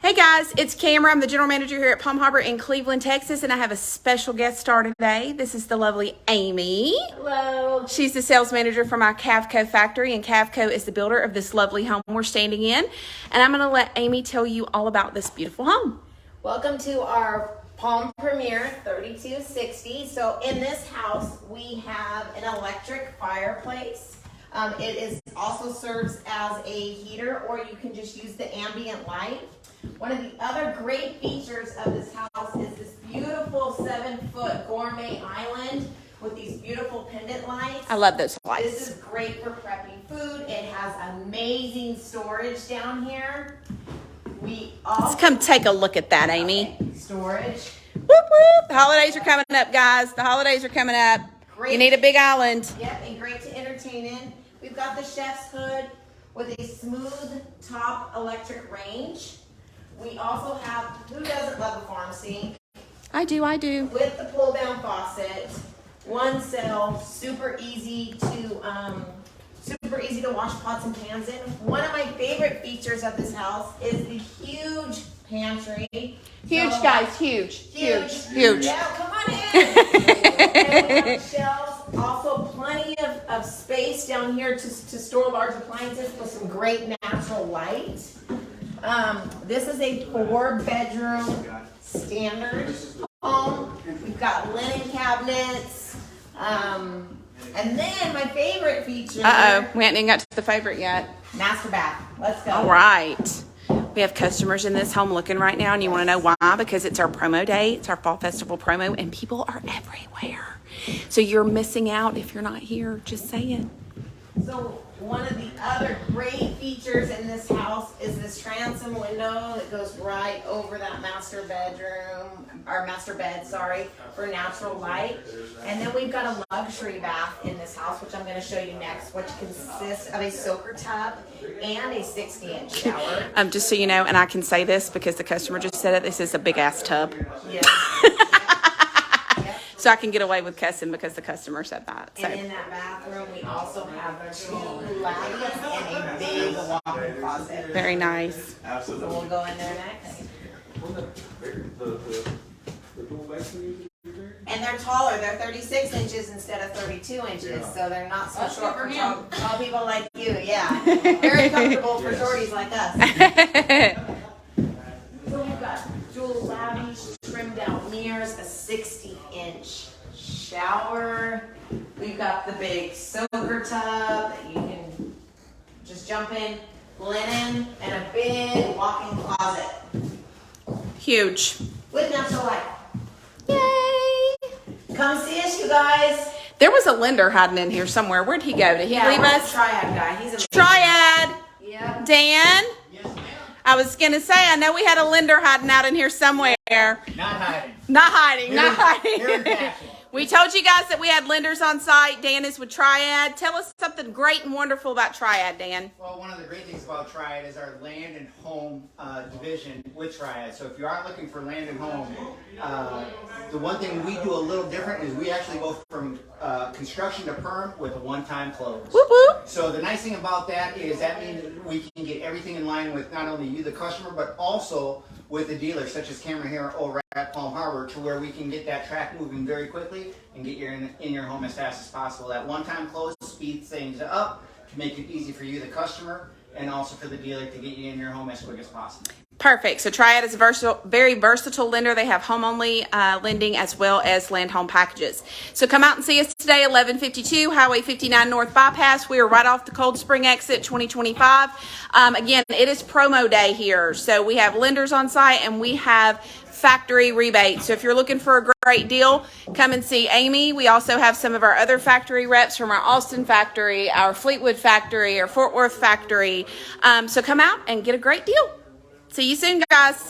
Hey guys, it's Cameron. I'm the general manager here at Palm Harbor in Cleveland, Texas, and I have a special guest star today. This is the lovely Amy. Hello. She's the sales manager for my Cavco factory, and Cavco is the builder of this lovely home we're standing in. And I'm going to let Amy tell you all about this beautiful home. Welcome to our Palm Premier 3260. So in this house, we have an electric fireplace. It is also serves as a heater, or you can just use the ambient light. One of the other great features of this house is this beautiful 7-foot gourmet island with these beautiful pendant lights. I love those lights. This is great for prepping food. It has amazing storage down here. Let's come take a look at that, Amy. Okay, storage. Whoop, whoop. The holidays are coming up, guys. The holidays are coming up. Great. You need a big island. Yep, and great to entertain in. We've got the chef's hood with a smooth top electric range. We also have, who doesn't love a farm sink? I do. With the pull down faucet, one cell, super easy to wash pots and pans in. One of my favorite features of this house is the huge pantry. Huge, So, guys. Huge. Yeah, come on in. And we have shelves. Also, plenty of space down here to store large appliances with some great natural light. This is a 4-bedroom standard home. We've got linen cabinets. And then my favorite feature. We haven't even got to the favorite yet. Master bath. Let's go. All right. We have customers in this home looking right now, and you want to know why? Because it's our promo day. It's our fall festival promo, and people are everywhere. So you're missing out if you're not here. Just say it. So one of the other great features in this house is this transom window that goes right over that master bed, for natural light. And then we've got a luxury bath in this house, which I'm going to show you next, which consists of a soaker tub and a 60-inch shower. Just so you know, and I can say this because the customer just said it, this is a big-ass tub. Yeah. So I can get away with cussing because the customer said that. So. And in that bathroom, we also have 2 lavabos and a big walk-in closet. Very nice. So we'll go in there next. And they're taller. They're 36 inches instead of 32 inches, so they're not so short for tall people like you. Yeah, very comfortable for shorties like us. So we've got dual lavish, trimmed out mirrors, a 60-inch shower. We've got the big soaker tub that you can just jump in, linen, and a big walk-in closet. Huge. With natural light. Yay! Come see us, you guys. There was a lender hiding in here somewhere. Where'd he go? Did he leave us? Triad guy. He's a Triad. Yeah. Dan? Yes, ma'am. I was going to say, I know we had a lender hiding out in here somewhere. Not hiding. Not hiding. Here in passion. We told you guys that we had lenders on site. Dan is with Triad. Tell us something great and wonderful about Triad, Dan. Well, one of the great things about Triad is our land and home division with Triad. So if you are looking for land and home, the one thing we do a little different is we actually go from construction to perm with a one-time close. Whoop, whoop. So the nice thing about that is that means we can get everything in line with not only you, the customer, but also with the dealer, such as Cameron here over at Palm Harbor, to where we can get that track moving very quickly and get you in your home as fast as possible. That one-time close speeds things up to make it easy for you, the customer, and also for the dealer to get you in your home as quick as possible. Perfect. So Triad is a very versatile lender. They have home-only lending as well as land-home packages. So come out and see us today, 1152 Highway 59 North Bypass. We are right off the Cold Spring exit 2025. Again, it is promo day here. So we have lenders on site and we have factory rebates. So if you're looking for a great deal, come and see Amy. We also have some of our other factory reps from our Austin factory, our Fleetwood factory, our Fort Worth factory. So come out and get a great deal. See you soon, guys.